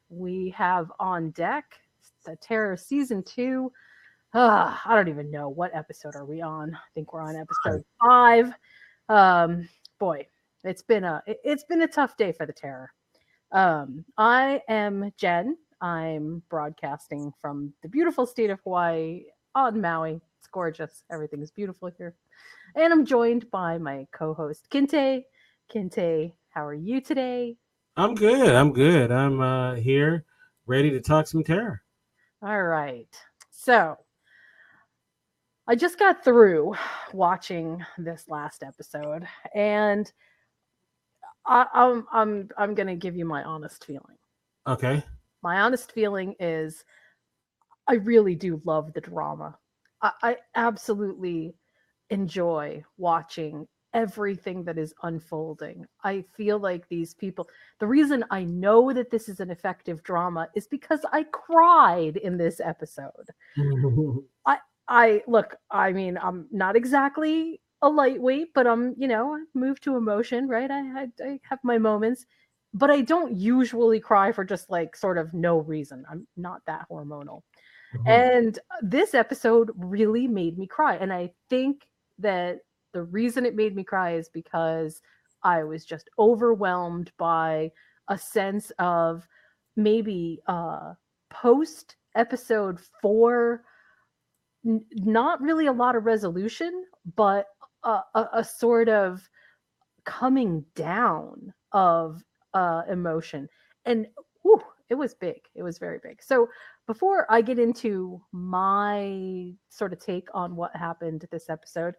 we have on deck the Terror Season 2. I don't even know what episode are we on. I think we're on episode 5. Um, Boy, it's been a tough day for the Terror. I am Jen. I'm broadcasting from the beautiful state of Hawaii on Maui. It's gorgeous. Everything's beautiful here. And I'm joined by my co-host Kinte. Kinte, how are you today? I'm good. I'm good. I'm here, ready to talk some terror. All right. So I just got through watching this last episode, and I'm gonna give you my honest feeling. Okay. My honest feeling is I really do love the drama. I absolutely enjoy watching everything that is unfolding. I feel like these people, the reason I know that this is an effective drama is because I cried in this episode. I I look, I mean, I'm not exactly a lightweight, but I move to emotion, right? I have my moments, but I don't usually cry for just like sort of no reason. I'm not that hormonal. And this episode really made me cry. And I think that the reason it made me cry is because I was just overwhelmed by a sense of maybe post episode 4, not really a lot of resolution, but a sort of coming down of emotion. And whew, it was big. It was very big. So before I get into my sort of take on what happened this episode,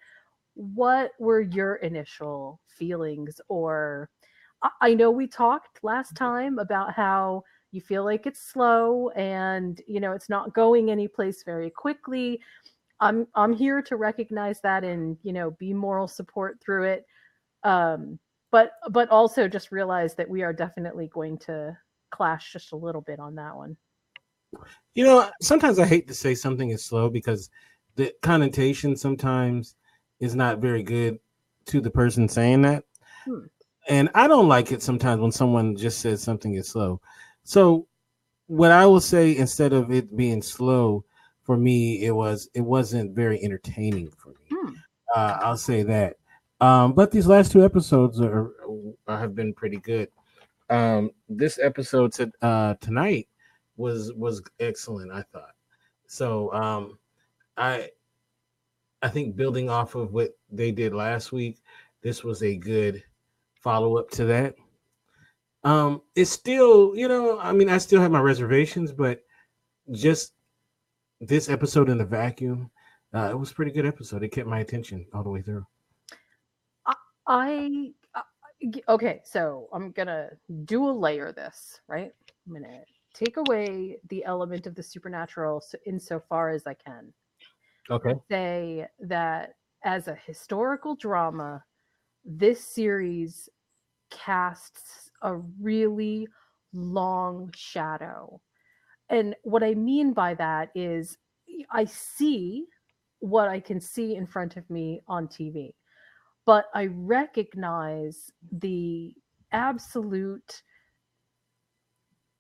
what were your initial feelings? Or I know we talked last time about how you feel like it's slow and it's not going anyplace very quickly. I'm here to recognize that and be moral support through it, um, but also just realize that we are definitely going to clash just a little bit on that one. Sometimes I hate to say something is slow because the connotation sometimes is not very good to the person saying that. Hmm. And I don't like it sometimes when someone just says something is slow. So what I will say instead of it being slow for me, it wasn't very entertaining for me. Hmm. I'll say that. But these last two episodes have been pretty good. This episode tonight was excellent. I thought so. I I think building off of what they did last week, this was a good follow up to that. It's still, I mean, I still have my reservations, but just this episode in the vacuum, it was a pretty good episode. It kept my attention all the way through. I, okay, so I'm gonna dual layer this, right? I'm gonna take away the element of the supernatural insofar as I can, Okay. and say that as a historical drama, this series casts a really long shadow. And what I mean by that is I see what I can see in front of me on TV, but I recognize the absolute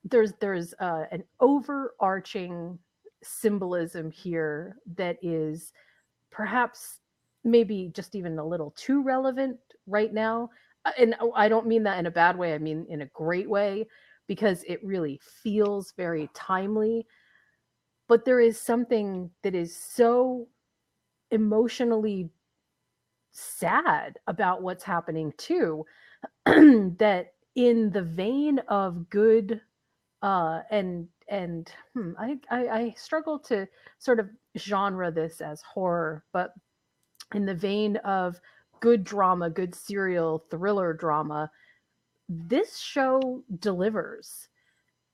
there's an overarching symbolism here that is perhaps maybe just even a little too relevant right now. And I don't mean that in a bad way, I mean in a great way, because it really feels very timely. But there is something that is so emotionally sad about what's happening too, that in the vein of good I struggle to sort of genre this as horror, but in the vein of good drama, good serial thriller drama, this show delivers.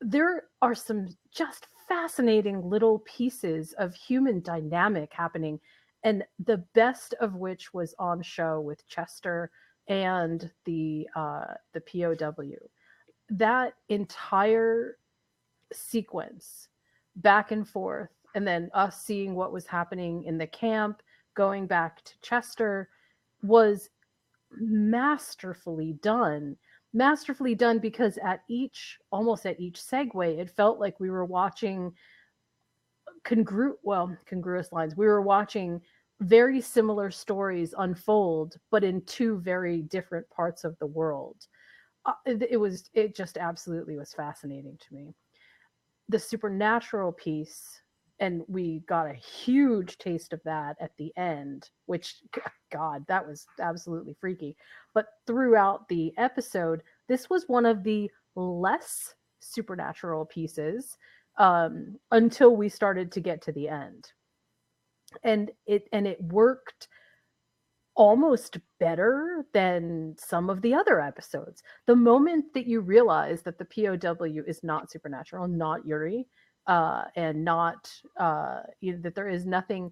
There are some just fascinating little pieces of human dynamic happening, and the best of which was on show with Chester and the POW. That entire sequence back and forth, and then us seeing what was happening in the camp, going back to Chester, was masterfully done. masterfully done because at each almost at each segue it felt like we were watching congruous lines. We were watching very similar stories unfold, but in two very different parts of the world. It just absolutely was fascinating to me. The supernatural piece, and we got a huge taste of that at the end, which, God, that was absolutely freaky. But throughout the episode, this was one of the less supernatural pieces, until we started to get to the end. And it worked almost better than some of the other episodes. The moment that you realize that the POW is not supernatural, not Yuri, and not that there is nothing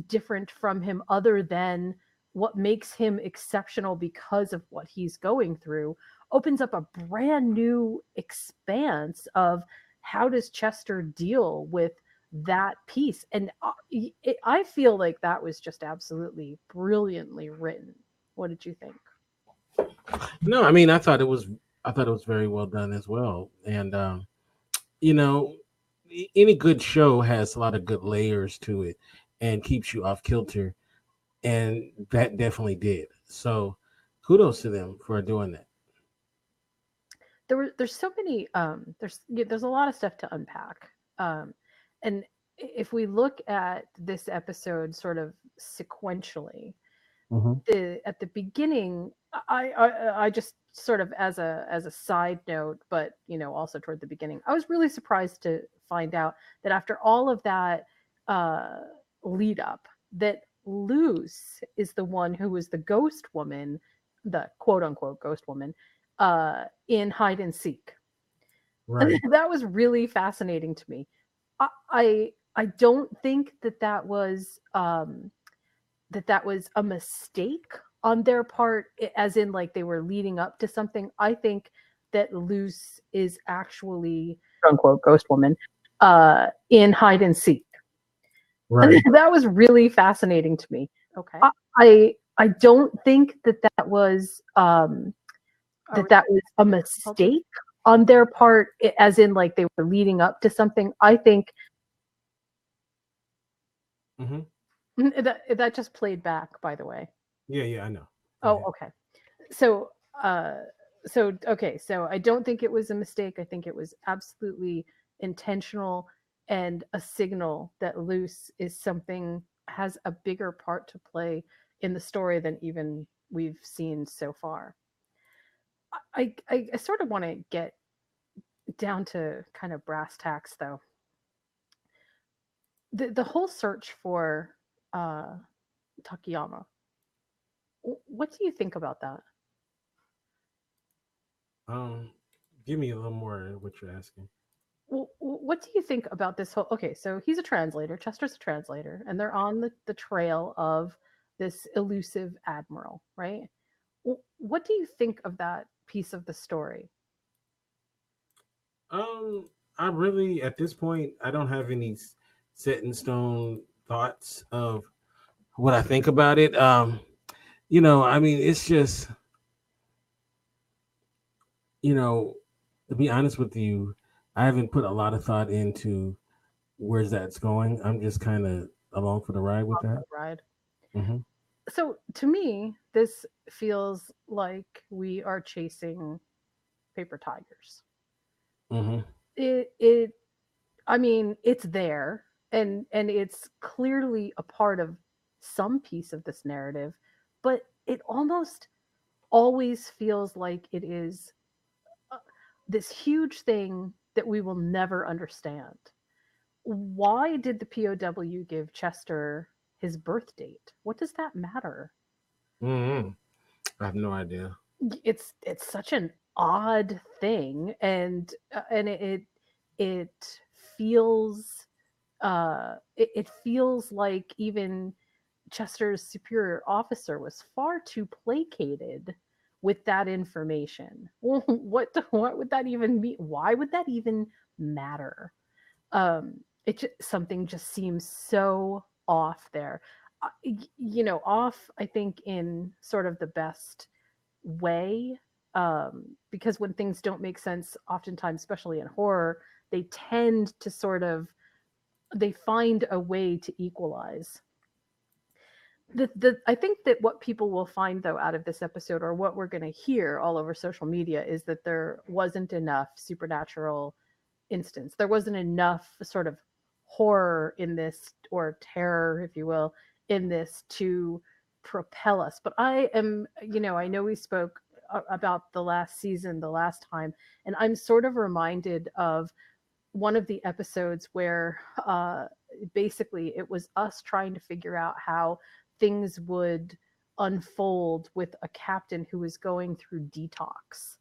different from him other than what makes him exceptional because of what he's going through, opens up a brand new expanse of how does Chester deal with that piece. And I feel like that was just absolutely brilliantly written. What did you think? No, I mean, I thought it was very well done as well. And you know, any good show has a lot of good layers to it and keeps you off kilter, and that definitely did. So, kudos to them for doing that. There's so many there's a lot of stuff to unpack. And if we look at this episode sort of sequentially, Hmm. at the beginning, I just sort of as a side note, but also toward the beginning, I was really surprised to find out that after all of that uh, lead up, that Luce is the one who was the ghost woman, the quote unquote ghost woman, in hide and seek. Right. That was really fascinating to me. I don't think that that was a mistake on their part, as in like they were leading up to something. I think that Luce is actually quote unquote ghost woman in hide and seek. Right. That was really fascinating to me. Okay. I don't think that Are we that was a difficulties? mistake on their part, as in like they were leading up to something. I think Hmm. that just played back, by the way. Yeah, yeah, I know. Go Oh, ahead. okay. So, uh, so I don't think it was a mistake. I think it was absolutely intentional and a signal that Luce is something has a bigger part to play in the story than even we've seen so far. I sort of want to get down to kind of brass tacks though. The whole search for uh, Takayama. What do you think about that? Um, Give me a little more of what you're asking. Well, what do you think about this whole? Okay, so he's a translator. Chester's a translator, and they're on the trail of this elusive admiral, right? What do you think of that piece of the story? Um, I really, at this point, I don't have any set in stone thoughts of what I think about it. I mean, it's just, you know, to be honest with you, I haven't put a lot of thought into where's that's going. I'm just kind of along for the ride with that. Right. Hmm. So to me, this feels like we are chasing paper tigers. Hmm. It I mean, it's there, and it's clearly a part of some piece of this narrative, but it almost always feels like it is uh, this huge thing that we will never understand. Why did the POW give Chester his birth date? What does that matter? Hmm. I have no idea. It's such an odd thing, and it feels it feels like even Chester's superior officer was far too placated with that information. What would that even mean? Why would that even matter? Something just seems so off there. Off, I think, in sort of the best way. Because when things don't make sense, oftentimes, especially in horror, they tend to sort of they find a way to equalize. The I think that what people will find though out of this episode, or what we're going to hear all over social media, is that there wasn't enough supernatural instance. There wasn't enough sort of horror in this, or terror, if you will, in this to propel us. But I am, I know we spoke about the last season the last time, and I'm sort of reminded of one of the episodes where basically it was us trying to figure out how things would unfold with a captain who was going through detox,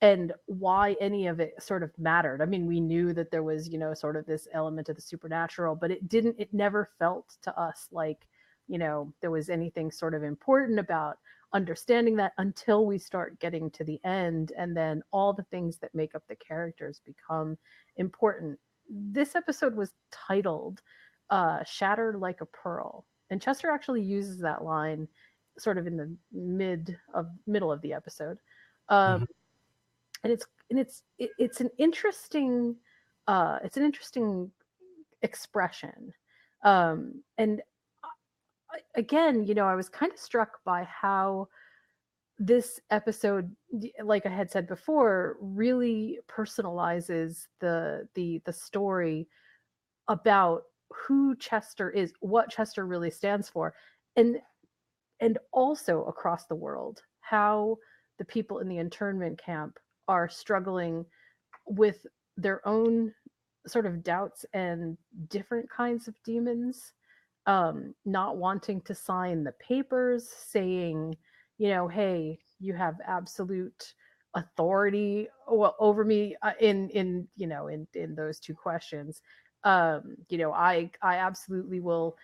and why any of it sort of mattered. I mean, we knew that there was, sort of this element of the supernatural, but it never felt to us like, there was anything sort of important about understanding that until we start getting to the end. And then all the things that make up the characters become important. This episode was titled Shatter like a Pearl. And Chester actually uses that line sort of in the middle of the episode. Um, Mhm. and it's it's an interesting expression. And again, I was kind of struck by how this episode, like I had said before, really personalizes the story about who Chester is, what Chester really stands for, and also across the world, how the people in the internment camp are struggling with their own sort of doubts and different kinds of demons, not wanting to sign the papers saying, hey, you have absolute authority over me, in those two questions. I absolutely will,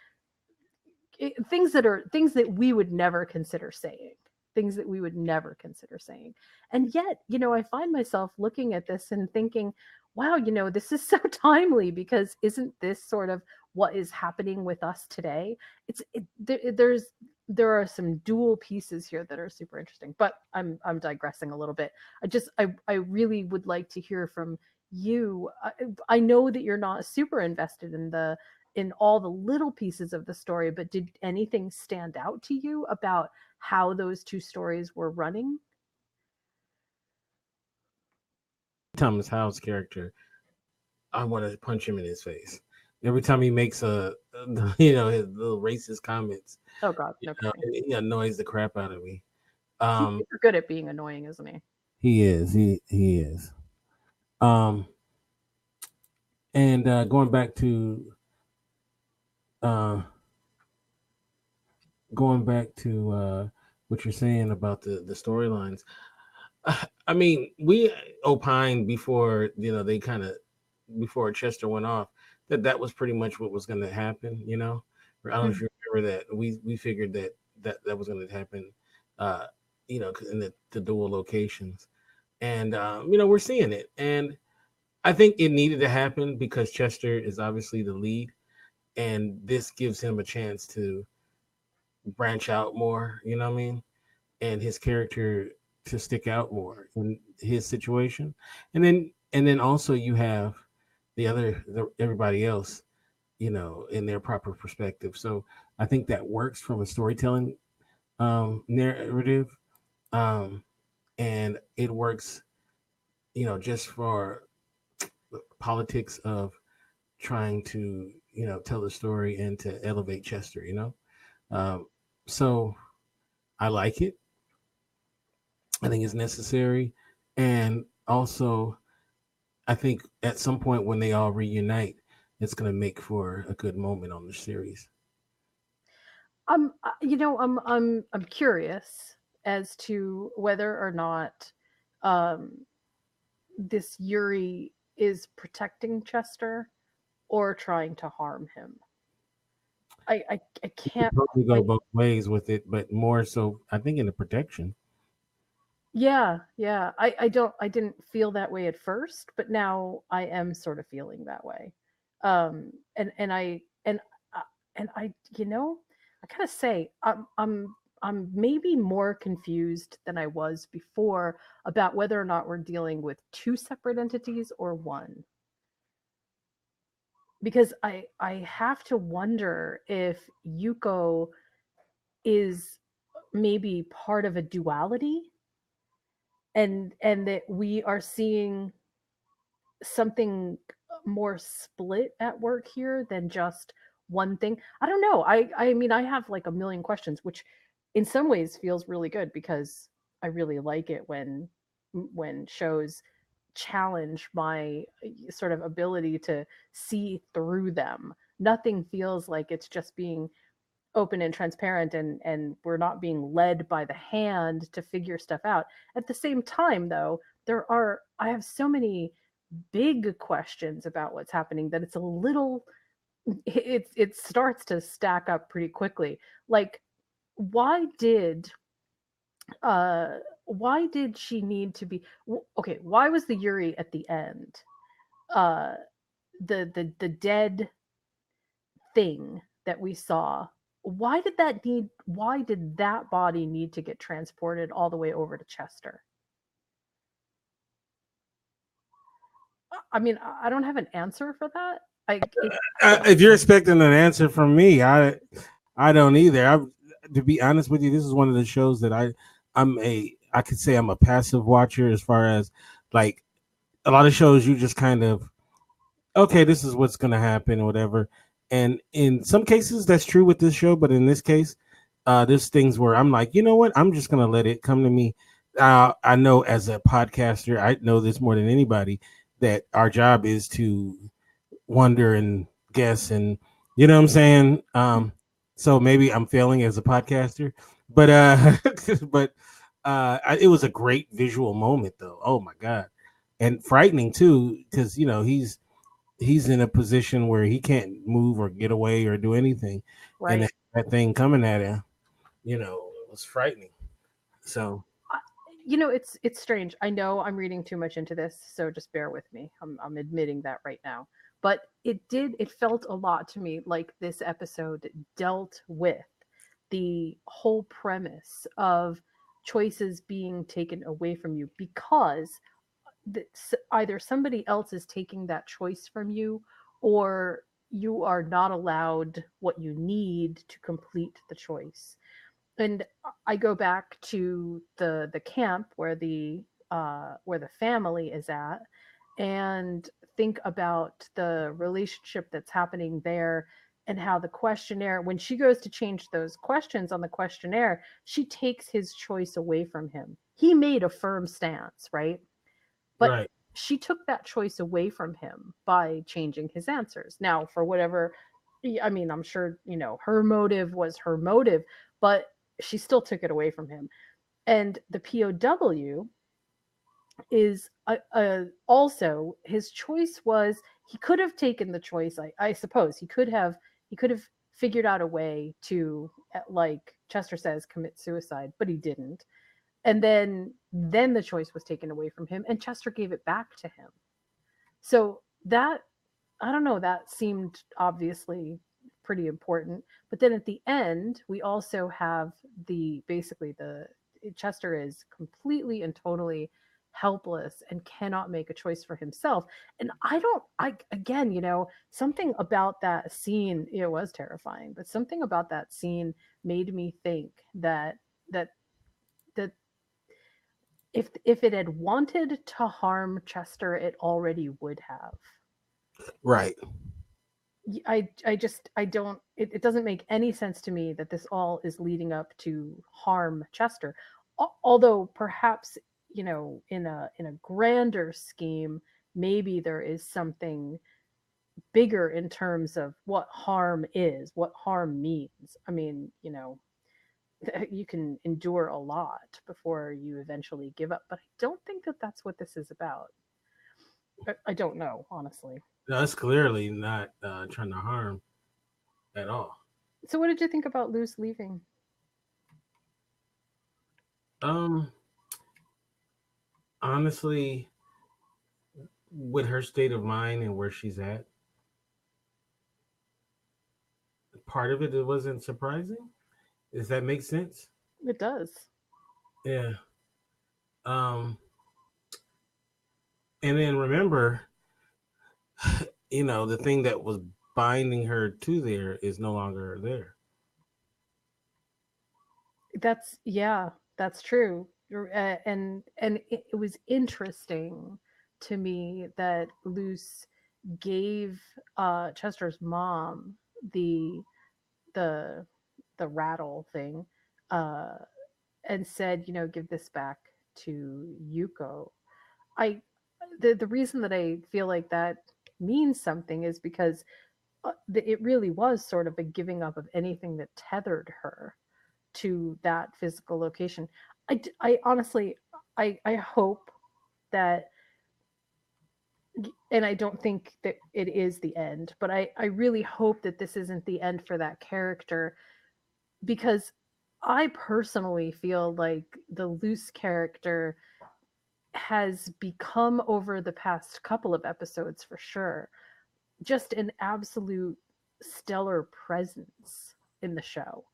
things that we would never consider saying, things that we would never consider saying. And yet, I find myself looking at this and thinking, wow, this is so timely, because isn't this sort of what is happening with us today? There are some dual pieces here that are super interesting, but I'm digressing a little bit. I really would like to hear from you. I know that you're not super invested in all the little pieces of the story, but did anything stand out to you about how those two stories were running? Thomas Howell's character, I want to punch him in his face every time he makes his little racist comments. Oh God, no kidding. It annoys the crap out of me. He's Um, super good at being annoying, isn't he? he is. He is. Um, and uh, going back to what you're saying about the storylines. I mean, we opined before they kind of before Chester went off that that was pretty much what was going to happen. I don't know if Mm. you remember that we figured that was going to happen. Uh, in the dual locations, and we're seeing it, and I think it needed to happen because Chester is obviously the lead, and this gives him a chance to branch out more. You know what I mean? And his character to stick out more in his situation, and then also you have everybody else, in their proper perspective. So I think that works from a storytelling narrative, um, and it works, just for politics of trying to tell the story and to elevate Chester. Um, so I like it. I think it's necessary, and also I think at some point when they all reunite, it's going to make for a good moment on the series. I'm curious as to whether or not um, this Yuri is protecting Chester or trying to harm him. I You could can't probably go quite. both ways with it, but more so, I think, in the protection. Yeah, yeah. I didn't feel that way at first, but now I am sort of feeling that way. And I, I gotta say, I'm I'm maybe more confused than I was before about whether or not we're dealing with two separate entities or one. Because I have to wonder if Yuko is maybe part of a duality, and that we are seeing something more split at work here than just one thing. I don't know. I mean, I have like a million questions, which in some ways feels really good because I really like it when shows challenge my sort of ability to see through them. Nothing feels like it's just being open and transparent, and we're not being led by the hand to figure stuff out. At the same time though, I have so many big questions about what's happening that it's a little it starts to stack up pretty quickly. Like, why did why did she need to be okay, why was the Yuri at the end uh the dead thing that we saw, why did that body need to get transported all the way over to Chester? I mean, I don't have an answer for that. If you're expecting an answer from me, I don't either. To be honest with you, this is one of the shows that I could say I'm a passive watcher as far as like a lot of shows you just kind of okay, this is what's going to happen or whatever. And in some cases, that's true with this show. But in this case, there's things where I'm like, you know what? I'm just going to let it come to me. I know as a podcaster, I know this more than anybody that our job is to wonder and guess and you know what I'm saying. So maybe I'm failing as a podcaster, but but it was a great visual moment though. Oh my god, and frightening too because you know he's in a position where he can't move or get away or do anything, and Right. that thing coming at him, you know, it was frightening. So I- you know, it's strange. I know I'm reading too much into this, so just bear with me. I'm admitting that right now. But it felt a lot to me like this episode dealt with the whole premise of choices being taken away from you because either somebody else is taking that choice from you, or you are not allowed what you need to complete the choice. And I go back to the camp where the family is at, and think about the relationship that's happening there, and how the questionnaire, when she goes to change those questions on the questionnaire, she takes his choice away from him. He made a firm stance, right? But right, she took that choice away from him by changing his answers. Now, for whatever, I mean, I'm sure, her motive was her motive, but she still took it away from him. And the POW is also his choice was, he could have taken the choice. I suppose he could have figured out a way to, like Chester says, commit suicide, but he didn't. And then the choice was taken away from him, and Chester gave it back to him. So that, I don't know, that seemed obviously pretty important. But then at the end, we also have the basically the Chester is completely and totally helpless and cannot make a choice for himself. And I don't, I again, something about that scene, it was terrifying, but something about that scene made me think that that if it had wanted to harm Chester, it already would have. right, I just I don't it doesn't make any sense to me that this all is leading up to harm Chester. Although perhaps, in a grander scheme, maybe there is something bigger in terms of what harm is, what harm means. I mean, you can endure a lot before you eventually give up, but I don't think that that's what this is about. I don't know, honestly. that's clearly not trying to harm at all. So, what did you think about Luce leaving? Um, honestly, with her state of mind and where she's at, part of it wasn't surprising. Does that make sense? It does. Yeah. Um, and then remember, the thing that was binding her to there is no longer there. That's yeah, that's true. And it was interesting to me that Luce gave Chester's mom the the the rattle thing, uh, and said, give this back to Yuko. I the reason that I feel like that means something is because it really was sort of a giving up of anything that tethered her to that physical location. I honestly, I hope that, and I don't think that it is the end, but I really hope that this isn't the end for that character, because I personally feel like the loose character has become, over the past couple of episodes for sure, just an absolute stellar presence in the show.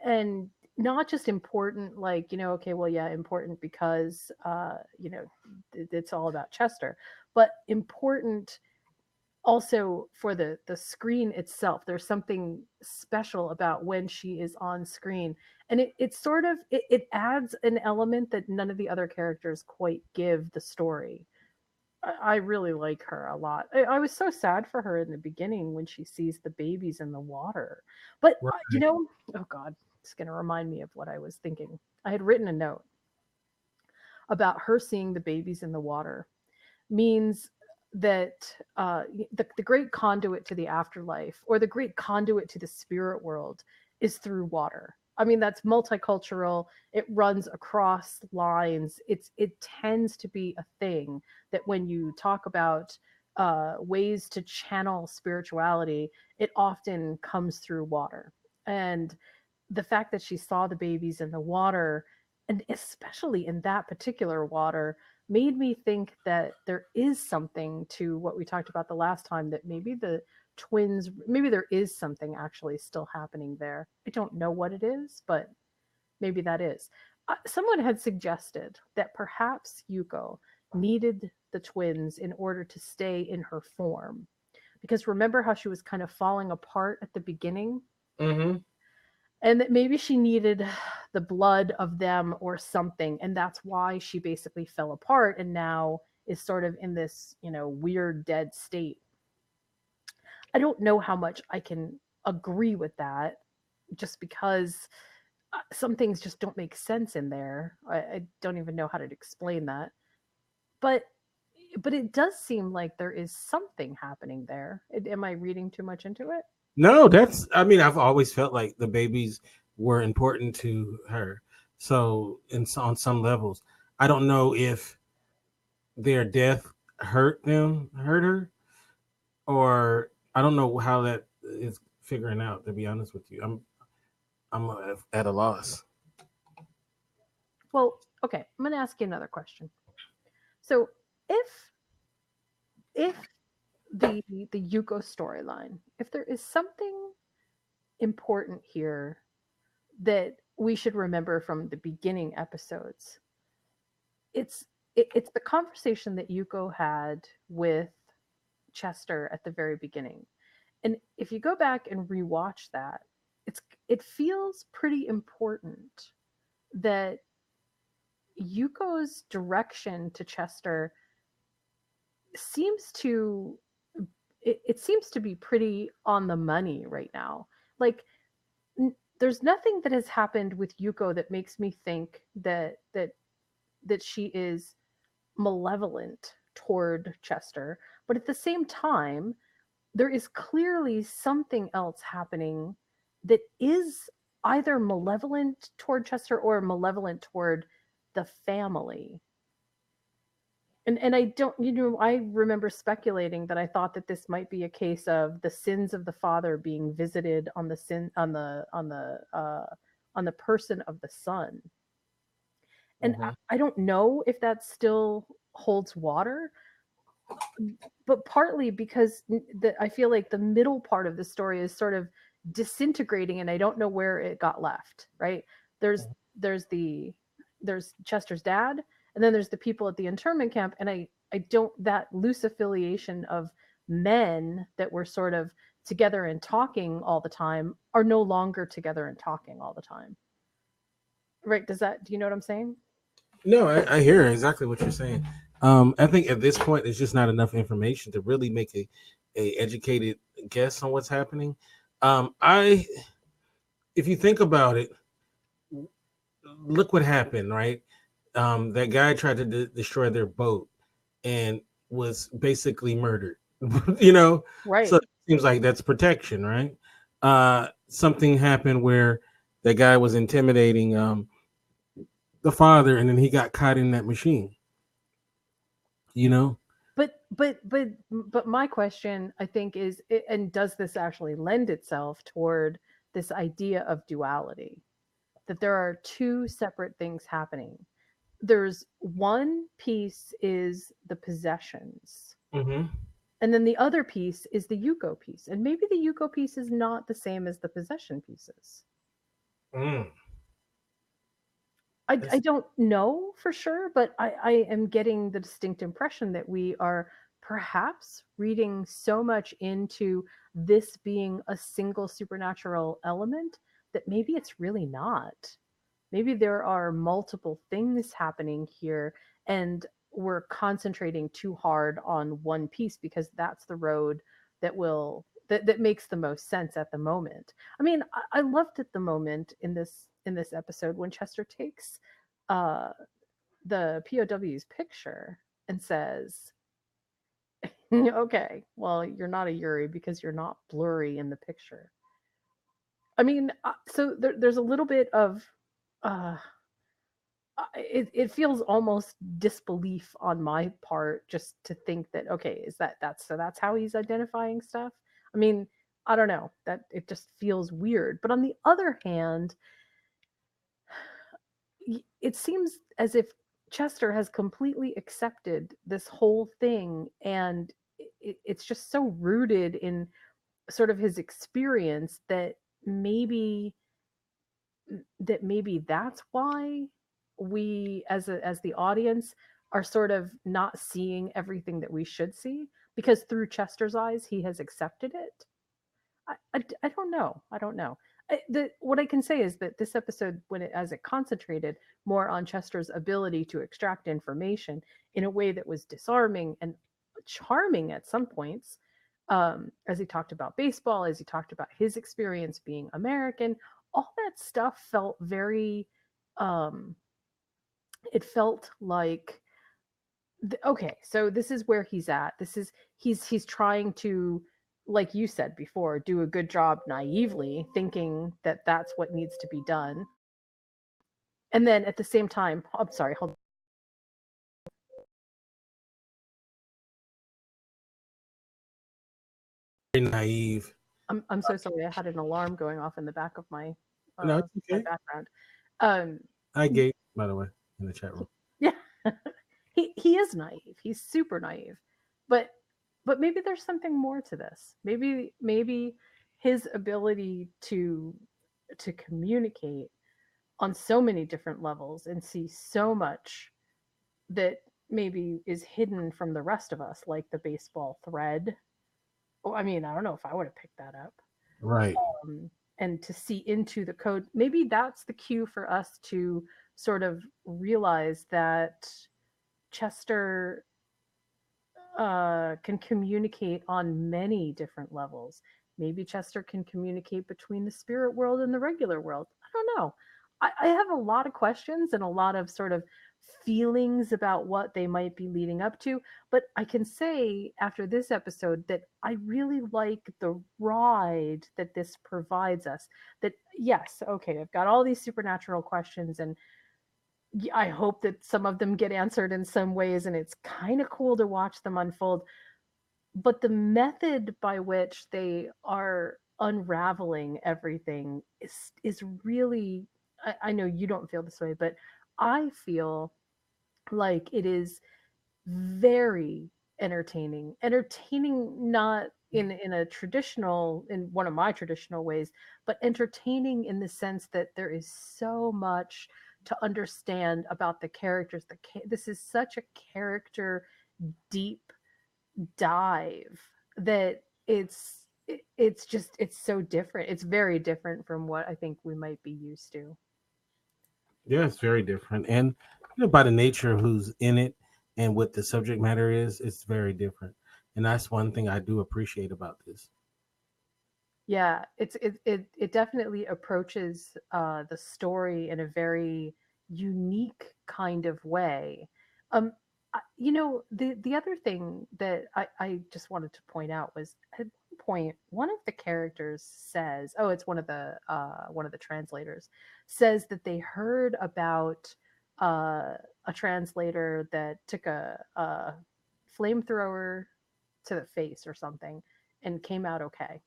And not just important, like, okay, well, yeah, important because it's all about Chester, but important also for the screen itself. There's something special about when she is on screen, and it sort of it adds an element that none of the other characters quite give the story. I really like her a lot. I was so sad for her in the beginning when she sees the babies in the water. But, Right. oh God, it's going to remind me of what I was thinking. I had written a note about her seeing the babies in the water means that the great conduit to the afterlife, or the great conduit to the spirit world, is through water. I mean, that's multicultural. It runs across lines. It tends to be a thing that when you talk about ways to channel spirituality, it often comes through water. And the fact that she saw the babies in the water, and especially in that particular water, made me think that there is something to what we talked about the last time, that maybe the twins, maybe there is something actually still happening there. I don't know what it is, but maybe that is. Someone had suggested that perhaps Yuko needed the twins in order to stay in her form. Because remember how she was kind of falling apart at the beginning? Mm-hmm. And that maybe she needed the blood of them or something, and that's why she basically fell apart and now is sort of in this weird dead state. I don't know how much I can agree with that, just because some things just don't make sense in there. I don't even know how to explain that, but it does seem like there is something happening there. Am I reading too much into it? No, that's. I mean, I've always felt like the babies were important to her. So, on some levels, I don't know if their death hurt her, or I don't know how that is figuring out. To be honest with you, I'm at a loss. Well, okay, I'm going to ask you another question. So if if the Yuko storyline, if there is something important here that we should remember from the beginning episodes, it's it's the conversation that Yuko had with Chester at the very beginning. And if you go back and rewatch that, it feels pretty important that Yuko's direction to Chester seems to it seems to be pretty on the money right now. Like, there's nothing that has happened with Yuko that makes me think that she is malevolent toward Chester, but at the same time, there is clearly something else happening that is either malevolent toward Chester or malevolent toward the family. And I don't, I remember speculating that I thought that this might be a case of the sins of the father being visited on the sin on the person of the son. And Mm-hmm. I don't know if that still holds water, but partly because I feel like the middle part of the story is sort of disintegrating, and I don't know where it got left. Right? There's there's the there's Chester's dad, and then there's the people at the internment camp, and I don't that loose affiliation of men that were sort of together and talking all the time are no longer together and talking all the time. Right? Does that do you know what I'm saying? No, I hear exactly what you're saying. I think at this point, there's just not enough information to really make a educated guess on what's happening. I, if you think about it, look what happened, right? That guy tried to destroy their boat and was basically murdered. you know, so Right. it seems like that's protection, right? Something happened where that guy was intimidating the father, and then he got caught in that machine. You know, But my question I think is and does this actually lend itself toward this idea of duality, that there are two separate things happening. There's one piece is the possessions, hmm and then the other piece is the Yuko piece. And maybe the Yuko piece is not the same as the possession pieces. mm, I that's don't know for sure, but I am getting the distinct impression that we are perhaps reading so much into this being a single supernatural element that maybe it's really not. Maybe there are multiple things happening here, and we're concentrating too hard on one piece because that's the road that makes the most sense at the moment. I mean, I loved at the moment in this episode when Chester takes uh the POW's picture and says, okay, well, you're not a Yuri because you're not blurry in the picture. I mean, so there's a little bit of uh it feels almost disbelief on my part just to think that okay, is that's how he's identifying stuff. I mean, I don't know, that it just feels weird, but on the other hand, it seems as if Chester has completely accepted this whole thing, and it's just so rooted in sort of his experience that maybe maybe that's why we as the audience are sort of not seeing everything that we should see, because through Chester's eyes he has accepted it. I don't know. I don't know. What I can say is that this episode, when it as it concentrated more on Chester's ability to extract information in a way that was disarming and charming at some points, as he talked about baseball, as he talked about his experience being American, all that stuff felt very. Um, it felt like okay, so this is where he's at. This is he's trying to, like you said before, do a good job naively thinking that that's what needs to be done. And then at the same time, I'm sorry, hold very naive. I'm so sorry. I had an alarm going off in the back of No, it's my okay. background. Um I gave, by the way, in the chat room. yeah. He is naive. He's super naive. But maybe there's something more to this. Maybe his ability to communicate on so many different levels and see so much that maybe is hidden from the rest of us, like the baseball thread. Oh, I mean, I don't know if I would have picked that up. Right. And to see into the code, maybe that's the cue for us to sort of realize that Chester can communicate on many different levels. Maybe Chester can communicate between the spirit world and the regular world. I don't know. I have a lot of questions and a lot of sort of feelings about what they might be leading up to. But I can say after this episode that I really like the ride that this provides us. That, yes, okay, I've got all these supernatural questions, and I hope that some of them get answered in some ways, and it's kind of cool to watch them unfold. But the method by which they are unraveling everything is really, I know you don't feel this way, but I feel like it is very entertaining. Entertaining not in a traditional, in one of my traditional ways, but entertaining in the sense that there is so much to understand about the characters. This is such a character deep dive that it's just it's so different. It's very different from what I think we might be used to. Yeah, it's very different, and by the nature of who's in it and what the subject matter is, it's very different. And that's one thing I do appreciate about this. Yeah, it definitely approaches the story in a very unique kind of way. The other thing that I just wanted to point out was at one point one of the characters says, "Oh, it's one of the translators says that they heard about uh, a translator that took a flamethrower to the face or something and came out okay."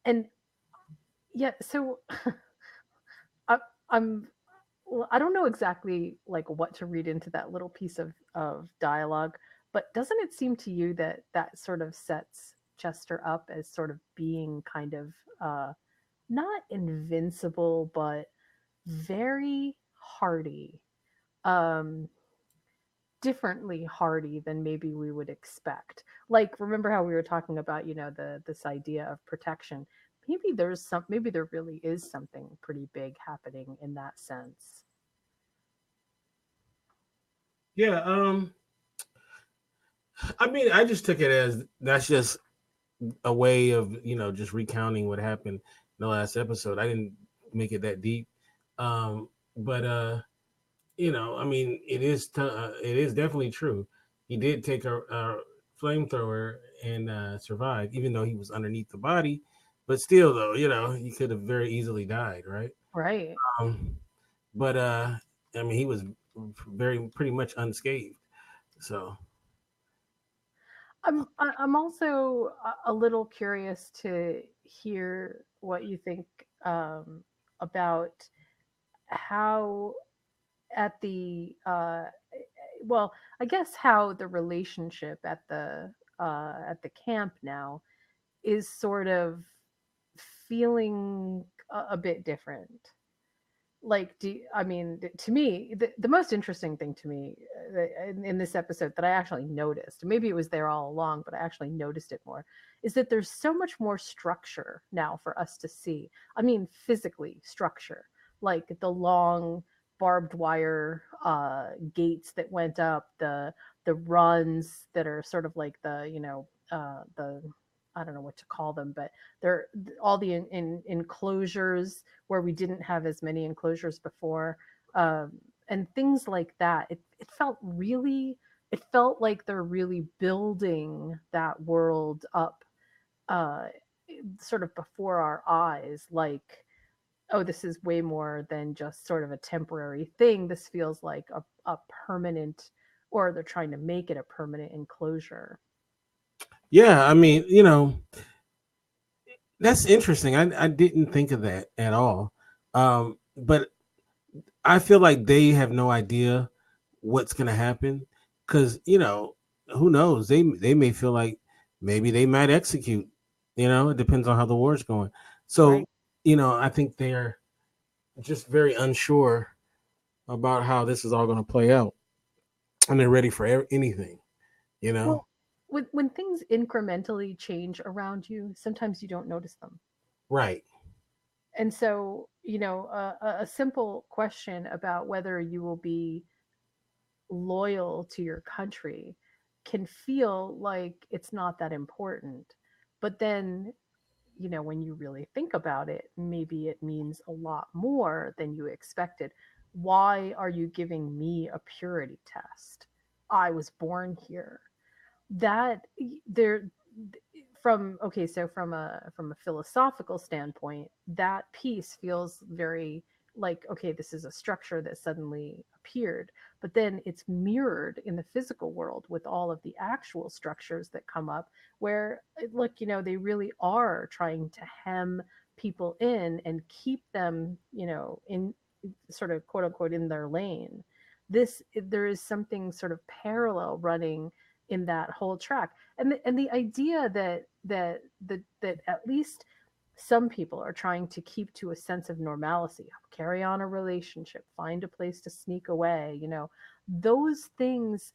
And yeah, so I, I'm well, I don't know exactly like what to read into that little piece of dialogue, but doesn't it seem to you that that sort of sets Chester up as sort of being kind of not invincible, but very hardy, um, differently hardy than maybe we would expect. Like, remember how we were talking about, the this idea of protection? Maybe there really is something pretty big happening in that sense. Yeah, I mean, I just took it as that's just a way of just recounting what happened in the last episode. I didn't make it that deep, but I mean, it is definitely true. He did take a flamethrower and survived, even though he was underneath the body. But still, though, he could have very easily died, right? Right. Um, but I mean, he was very pretty much unscathed. So I'm also a little curious to hear what you think about how at the well, I guess how the relationship at the camp now is sort of feeling a bit different. Like, I mean, to me, the most interesting thing to me in this episode that I actually noticed, maybe it was there all along, but I actually noticed it more, is that there's so much more structure now for us to see. I mean, physically structure, like the long barbed wire gates that went up, the runs that are sort of like the I don't know what to call them, but they're all the enclosures where we didn't have as many enclosures before, and things like that. It felt like they're really building that world up, uh, sort of before our eyes. Like, oh, this is way more than just sort of a temporary thing. This feels like a permanent, or they're trying to make it a permanent enclosure. yeah, I mean, that's interesting. I didn't think of that at all. But I feel like they have no idea what's gonna happen because who knows? They may feel like maybe they might execute. It depends on how the war's going. Right. So I think they're just very unsure about how this is all going to play out, and they're ready for anything. You know, Well, when things incrementally change around you, sometimes you don't notice them. right? And so, a simple question about whether you will be loyal to your country can feel like it's not that important. But then, when you really think about it, maybe it means a lot more than you expected. Why are you giving me a purity test? I was born here. That there from okay, so from a philosophical standpoint, that piece feels very like, okay, this is a structure that suddenly appeared, but then it's mirrored in the physical world with all of the actual structures that come up, where look, they really are trying to hem people in and keep them, in sort of quote unquote in their lane. There is something sort of parallel running in that whole track, and the idea that at least Some people are trying to keep to a sense of normalcy, carry on a relationship, find a place to sneak away, those things,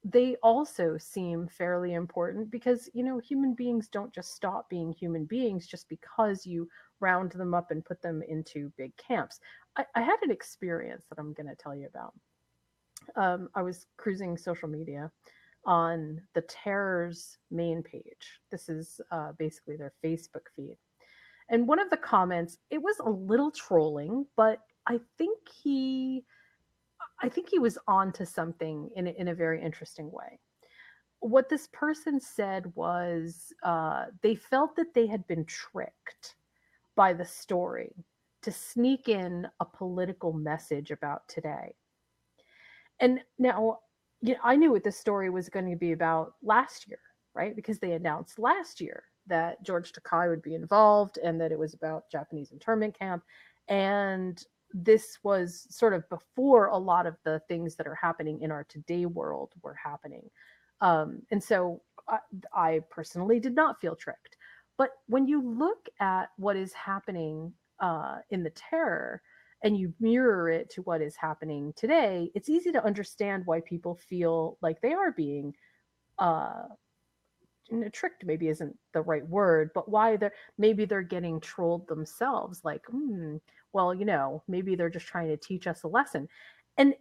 they also seem fairly important because, human beings don't just stop being human beings just because you round them up and put them into big camps. I had an experience that I'm going to tell you about. I was cruising social media on the Terror's main page. This is basically their Facebook feed. And one of the comments, it was a little trolling, but I think he was onto something in a very interesting way. What this person said was they felt that they had been tricked by the story to sneak in a political message about today. And now, I knew what this story was going to be about last year, right? Because they announced last year that George Takai would be involved and that it was about Japanese internment camp. And this was sort of before a lot of the things that are happening in our today world were happening. And so I personally did not feel tricked. But when you look at what is happening in the terror, and you mirror it to what is happening today, it's easy to understand why people feel like they are being uh, tricked. Maybe isn't the right word, but why they're getting trolled themselves. Like, well, maybe they're just trying to teach us a lesson. And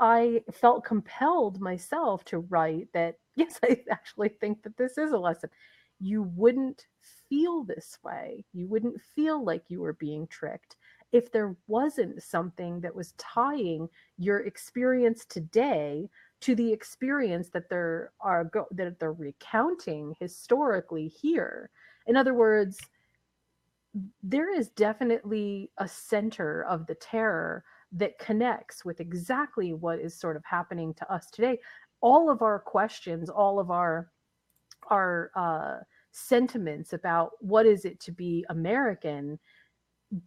I felt compelled myself to write that yes, I actually think that this is a lesson. You wouldn't feel this way. You wouldn't feel like you were being tricked if there wasn't something that was tying your experience today to the experience that that they're recounting historically here. In other words, there is definitely a center of the terror that connects with exactly what is sort of happening to us today. All of our questions, all of our sentiments about what is it to be American,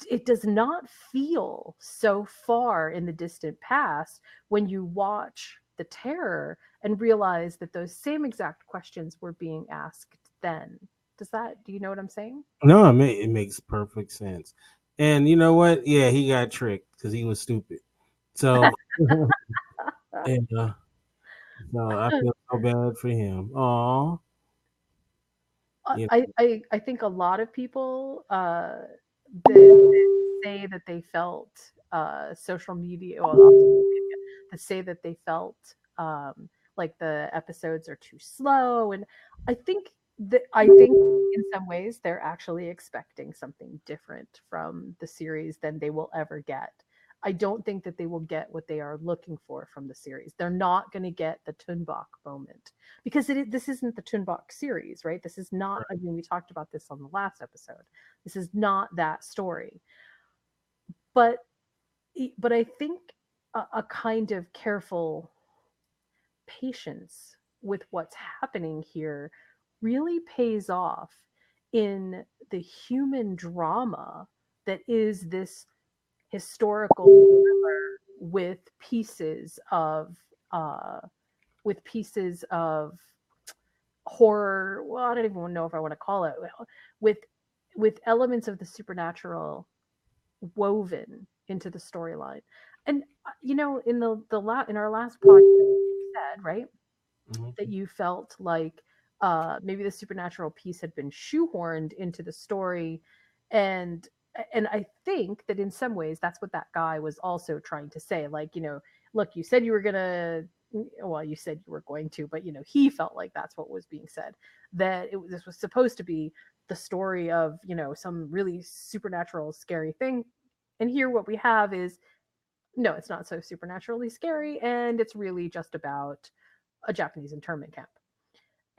it does not feel so far in the distant past when you watch the terror and realize that those same exact questions were being asked then. Do you know what I'm saying? No, it makes perfect sense. And you know what? Yeah, he got tricked because he was stupid. So, and, so I feel so bad for him. Oh, you I think a lot of people that say that they felt social media, well, not social media, that say that they felt like the episodes are too slow, and I think in some ways they're actually expecting something different from the series than they will ever get. I don't think that they will get what they are looking for from the series. They're not going to get the Tunbach moment because this isn't the Tunbach series, right? This is not. I mean, we talked about this on the last episode. This is not that story, but I think a kind of careful patience with what's happening here really pays off in the human drama that is this historical thriller uh, with pieces of horror. Well, I don't even know if I want to call it with elements of the supernatural woven into the storyline. And in in our last podcast, you said right know. that you felt like maybe the supernatural piece had been shoehorned into the story, and I think that in some ways that's what that guy was also trying to say. Like, look, you said you were gonna, well, you said you were going to, but he felt like that's what was being said. That this was supposed to be the story of some really supernatural scary thing, and here what we have is no, it's not so supernaturally scary, and it's really just about a Japanese internment camp.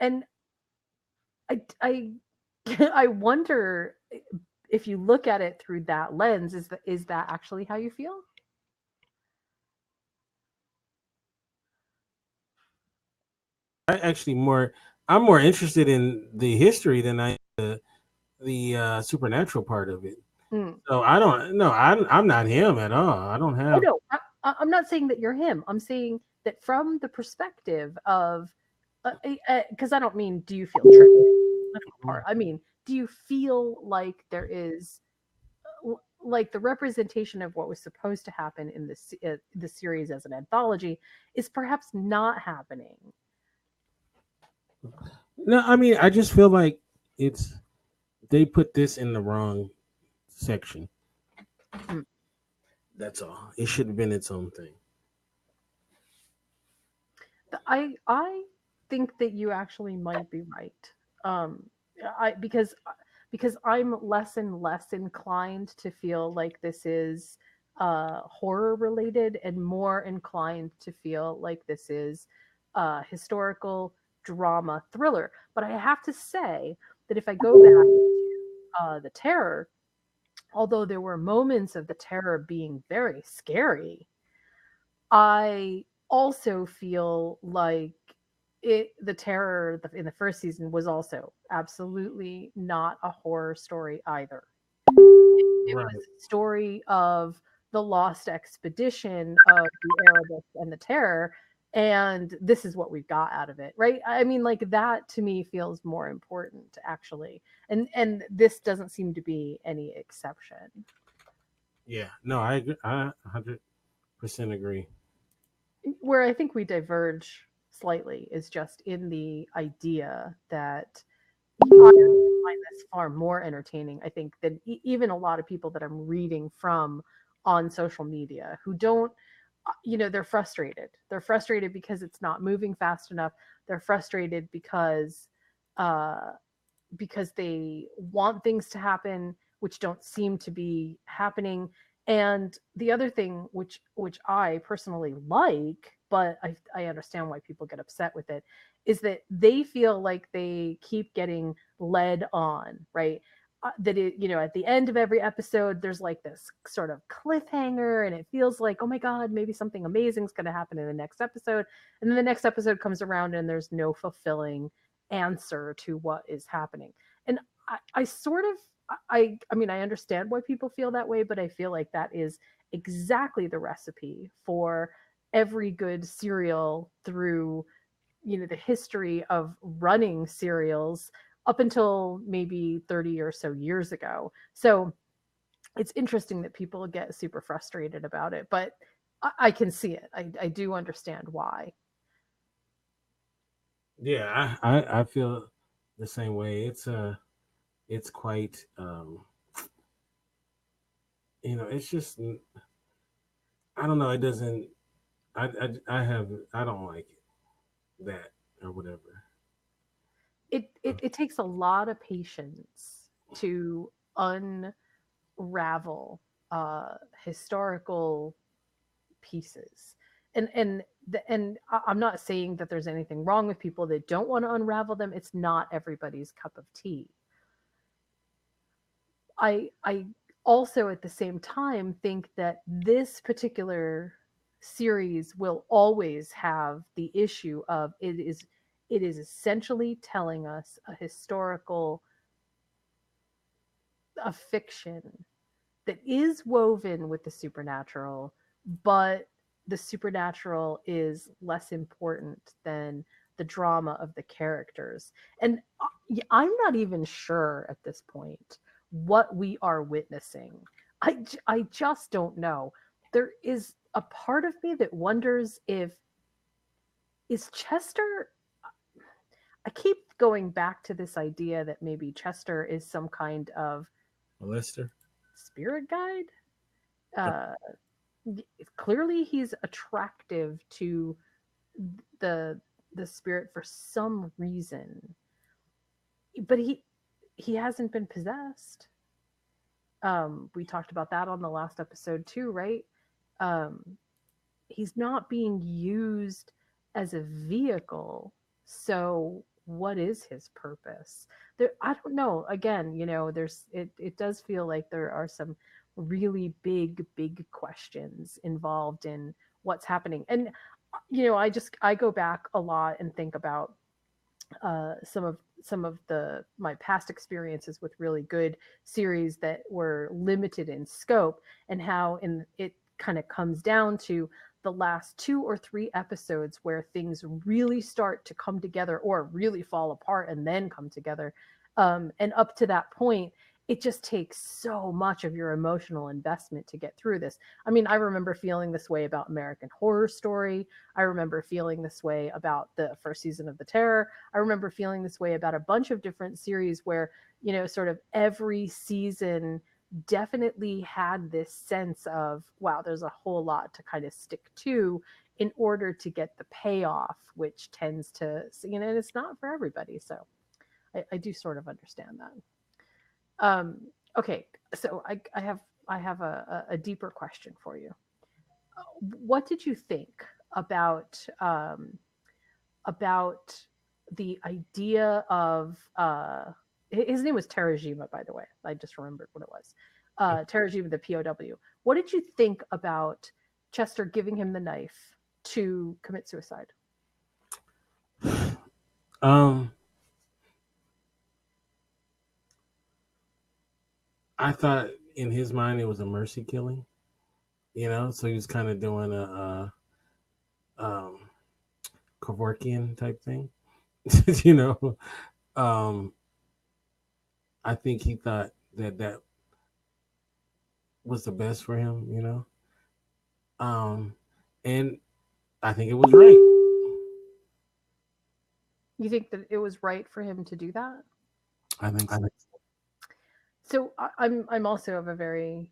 And I I wonder if you look at it through that lens, is that actually how you feel? I actually more. I'm more interested in the history than I the supernatural part of it. Mm. So I don't. No, I'm not him at all. I don't Oh have. no, I'm not saying that you're him. I'm saying that from the perspective of, because I don't mean do you feel tricked? Political part. I mean, do you feel like there is like the representation of what was supposed to happen in the series as an anthology is perhaps not happening? No, I mean, I just feel like it's they put this in the wrong section. Hmm. That's all. It should have been its own thing. I think that you actually might be right. Um, I because I'm less and less inclined to feel like this is horror related, and more inclined to feel like this is historical drama thriller. But I have to say that if I go back to the terror, although there were moments of the terror being very scary, I also feel like the terror in the first season was also absolutely not a horror story either. It was Right. a story of the lost expedition of the Erebus and the Terror, and this is what we've got out of it, right? I mean, like that to me feels more important actually, and this doesn't seem to be any exception. Yeah. No, I agree. I 100% agree. Where I think we diverge slightly is just in the idea that I find this far more entertaining, I think, than even a lot of people that I'm reading from on social media who don't, they're frustrated. They're frustrated because it's not moving fast enough. They're frustrated uh, because they want things to happen which don't seem to be happening. And the other thing which I personally like, but I understand why people get upset with it, is that they feel like they keep getting led on, right? That it, at the end of every episode there's like this sort of cliffhanger, and it feels like, oh my god, maybe something amazing is going to happen in the next episode, and then the next episode comes around and there's no fulfilling answer to what is happening. And I sort of, I mean, I understand why people feel that way, but I feel like that is exactly the recipe for every good serial through, the history of running serials up until maybe 30 or so years ago. So it's interesting that people get super frustrated about it, but I can see it. I do understand why. Yeah, I feel the same way. It's quite it's just I don't know. It doesn't. I don't like it that or whatever. It takes a lot of patience to unravel historical pieces. And I'm not saying that there's anything wrong with people that don't want to unravel them. It's not everybody's cup of tea. I also at the same time think that this particular series will always have the issue of it is essentially telling us a fiction that is woven with the supernatural, but the supernatural is less important than the drama of the characters. And I'm not even sure at this point what we are witnessing. I just don't know. There is a part of me that wonders if is Chester. I keep going back to this idea that maybe Chester is some kind of Lester. spirit guide. Uh, Clearly he's attractive to the the spirit for some reason, but he hasn't been possessed. We talked about that on the last episode too, right? um he's not being used as a vehicle. So what is his purpose? There, I don't know. Again, it does feel like there are some really big questions involved in what's happening. And I go back a lot and think about some of the my past experiences with really good series that were limited in scope, and how in it kind of comes down to the last two or three episodes where things really start to come together or really fall apart and then come together. And up to that point, it just takes so much of your emotional investment to get through this. I mean, I remember feeling this way about American Horror Story. I remember feeling this way about the first season of The Terror. I remember feeling this way about a bunch of different series where, sort of every season definitely had this sense of, wow, there's a whole lot to kind of stick to in order to get the payoff, which tends to, and it's not for everybody. So I do sort of understand that. Um, okay, so I have a deeper question for you. What did you think about about the idea of his name was Terajima, by the way. I just remembered what it was. Terajima, the POW. What did you think about Chester giving him the knife to commit suicide? Um, I thought in his mind it was a mercy killing, so he was kind of doing a Kevorkian type thing, you know. Um, I think he thought that that was the best for him, and I think it was right. You think that it was right for him to do that? I think so. So I'm also of a very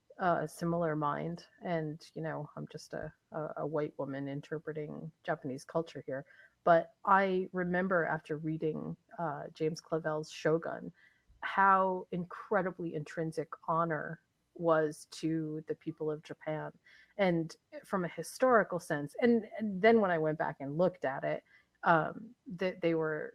similar mind, and I'm just a white woman interpreting Japanese culture here. But I remember after reading James Clavell's Shogun, how incredibly intrinsic honor was to the people of Japan, and from a historical sense. And then when I went back and looked at it, that they were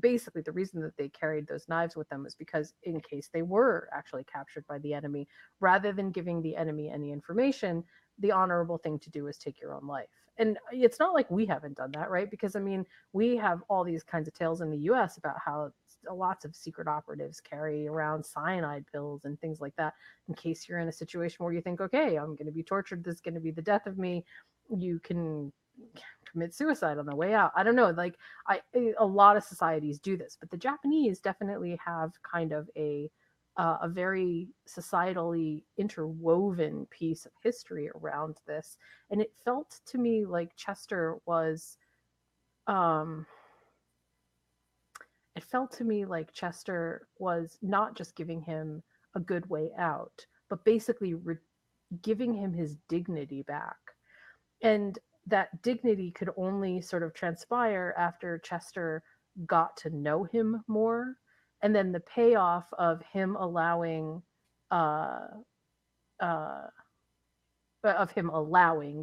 basically the reason that they carried those knives with them was because in case they were actually captured by the enemy, rather than giving the enemy any information, the honorable thing to do is take your own life. And it's not like we haven't done that, right? Because I mean, we have all these kinds of tales in the US about how lots of secret operatives carry around cyanide pills and things like that in case you're in a situation where you think, okay, I'm going to be tortured, this is going to be the death of me. You can commit suicide on the way out. I don't know, like a lot of societies do this, but the Japanese definitely have kind of a very societally interwoven piece of history around this, and it felt to me like Chester was um it felt to me like Chester was not just giving him a good way out, but basically giving him his dignity back. And that dignity could only sort of transpire after Chester got to know him more. And then the payoff of him allowing, uh, uh,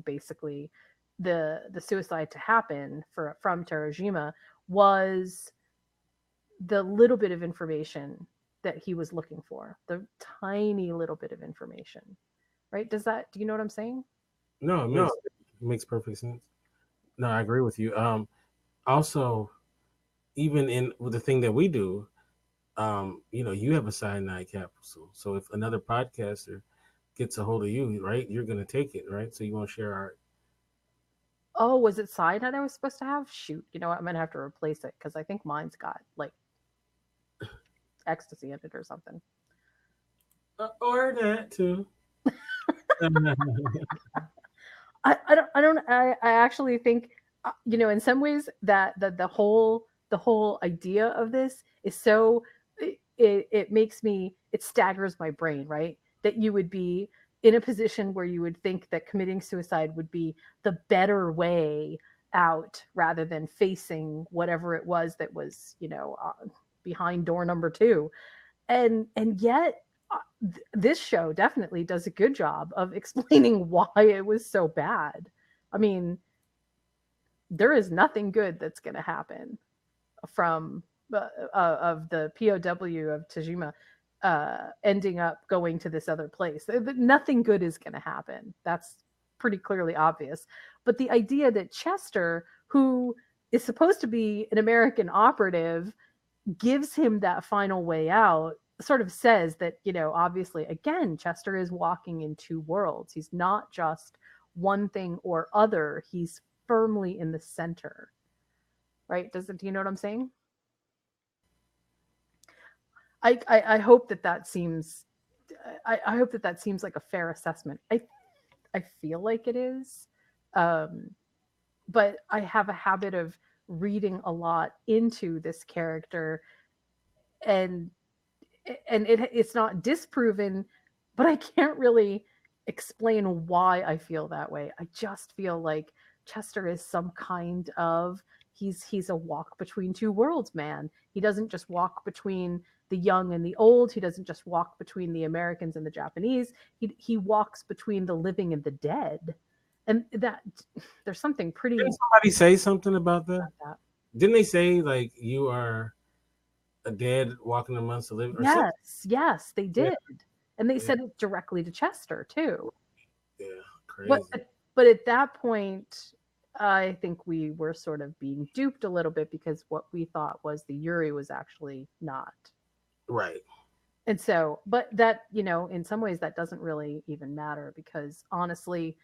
basically the suicide to happen from Terajima was the little bit of information that he was looking for, the tiny little bit of information, right? Do you know what I'm saying? No, it makes perfect sense. No, I agree with you. Also, even in with the thing that we do, you have a cyanide capsule. So if another podcaster gets a hold of you, right, you're gonna take it, right? So you won't share our. Oh, was it cyanide I was supposed to have? Shoot, you know what? I'm gonna have to replace it because I think mine's got like ecstasy in it or something. Or that too. I actually think, in some ways that the whole idea of this is so it makes me, it staggers my brain, right? That you would be in a position where you would think that committing suicide would be the better way out rather than facing whatever it was that was, behind door number two. And yet this show definitely does a good job of explaining why it was so bad. I mean, there is nothing good that's going to happen from of the POW of Tajima ending up going to this other place. Nothing good is going to happen. That's pretty clearly obvious. But the idea that Chester, who is supposed to be an American operative, gives him that final way out sort of says that, obviously, again, Chester is walking in two worlds. He's not just one thing or other, he's firmly in the center, right? Do you know what I'm saying? I hope that that seems I hope that that seems like a fair assessment. I feel like it is, um, but I have a habit of reading a lot into this character, and it's not disproven, but I can't really explain why I feel that way. I just feel like Chester is some kind of he's a walk between two worlds man. He doesn't just walk between the young and the old. He doesn't just walk between the Americans and the Japanese. He walks between the living and the dead. And that there's something Didn't pretty somebody say something about that? about that. Didn't they say like you are a dead walking amongst the living or something? Yes, yes, they Yeah, did. And they yeah, said it directly to Chester too. yeah. But Crazy. but at that point, I think we were sort of being duped a little bit because what we thought was the Yuri was actually not. Right. And so, but that, in some ways that doesn't really even matter because honestly,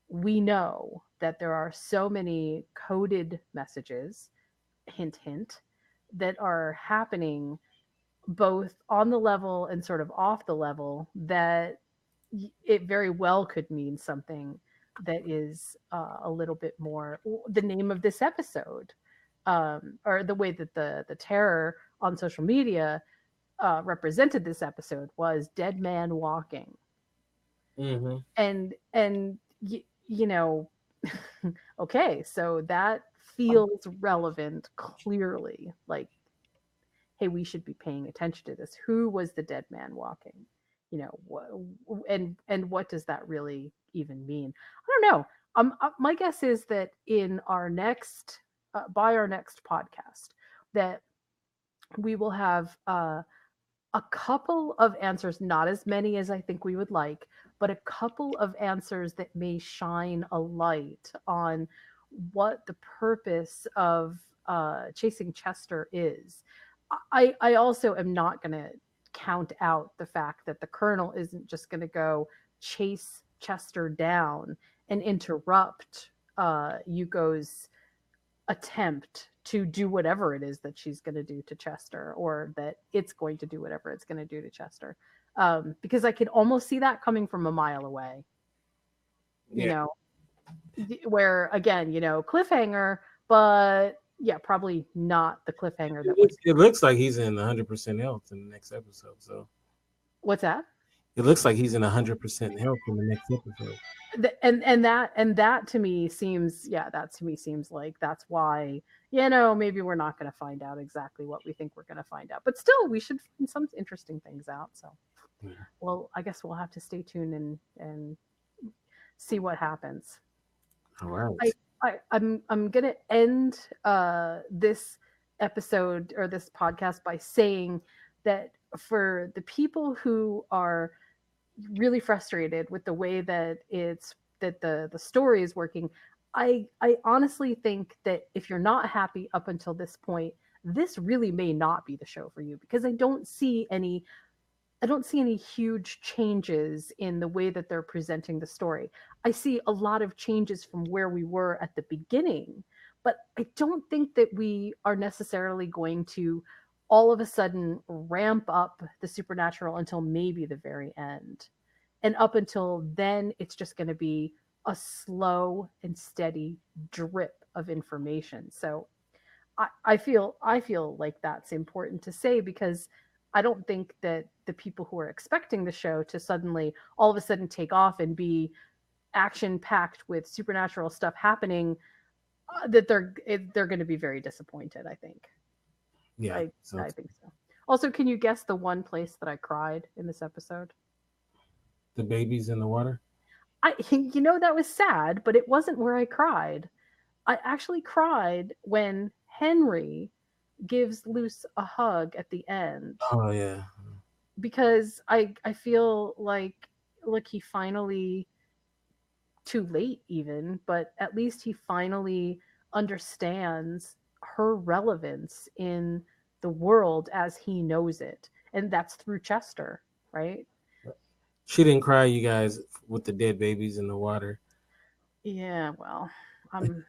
we know that there are so many coded messages, hint, hint, that are happening both on the level and sort of off the level that it very well could mean something that is a little bit more the name of this episode, or the way that the terror on social media represented this episode was dead man walking. Mm-hmm. And okay, so that feels relevant clearly, like, hey, we should be paying attention to this. Who was the dead man walking? And what does that really even mean? I don't know. My guess is that in our next, by our next podcast, that we will have a couple of answers, not as many as I think we would like, but a couple of answers that may shine a light on what the purpose of chasing Chester is. I also am not going to count out the fact that the Colonel isn't just going to go chase Chester down and interrupt Yuko's attempt to do whatever it is that she's going to do to Chester, or that it's going to do whatever it's going to do to Chester. Because I could almost see that coming from a mile away, you Yeah. know, where again, cliffhanger, but yeah, probably not the cliffhanger that was. It looks like he's in 100% health in the next episode. So What's that? it looks like he's in 100% health in the next episode. And that to me seems, yeah, that to me seems like that's why, maybe we're not going to find out exactly what we think we're going to find out, but still we should find some interesting things out. So, Yeah. well, I guess we'll have to stay tuned and see what happens. All I, right. I'm gonna end this episode or this podcast by saying that for the people who are really frustrated with the way that the story is working, I honestly think that if you're not happy up until this point, this really may not be the show for you, because I don't see any huge changes in the way that they're presenting the story. I see a lot of changes from where we were at the beginning, but I don't think that we are necessarily going to all of a sudden ramp up the supernatural until maybe the very end. And up until then, it's just going to be a slow and steady drip of information. So I feel like that's important to say, because I don't think that the people who are expecting the show to suddenly all of a sudden take off and be action packed with supernatural stuff happening, that they're going to be very disappointed. I think. Yeah. I So I think so. Also, can you guess the one place that I cried in this episode? the baby's in the water. That was sad, but it wasn't where I cried. I actually cried when Henry gives Luce a hug at the end, Oh yeah. because I feel like he finally, too late even, but at least he finally understands her relevance in the world as he knows it, and that's through Chester, right? She didn't cry, you guys, with the dead babies in the water. Yeah, well, I'm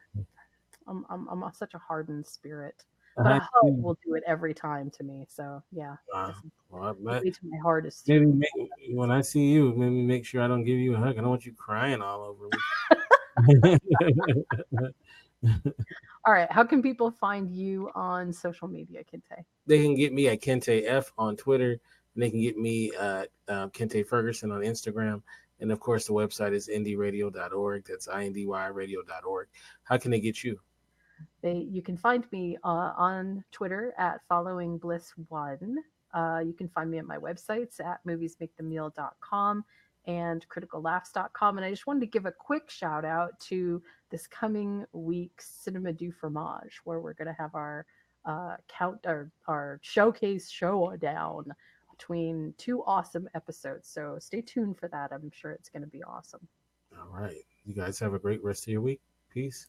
I'm such a hardened spirit. but I a hug see. will do it every time to me. So yeah, Wow. this is Well, the way to my heart is maybe through. when I see you, maybe make sure I don't give you a hug. I don't want you crying all over me. All right, how can people find you on social media, Kinte? They can get me at Kente F on Twitter, and they can get me at Kente Ferguson on Instagram. And of course, the website is indyradio.org. That's indyradio.org. How can they get you? You can find me on Twitter at following bliss one. You can find me at my websites at moviesmakethemeal.com and criticallaughs.com. And I just wanted to give a quick shout out to this coming week's Cinema du Fromage, where we're going to have our our showcase showdown between two awesome episodes. So stay tuned for that. I'm sure it's going to be awesome. All right. You guys have a great rest of your week. Peace.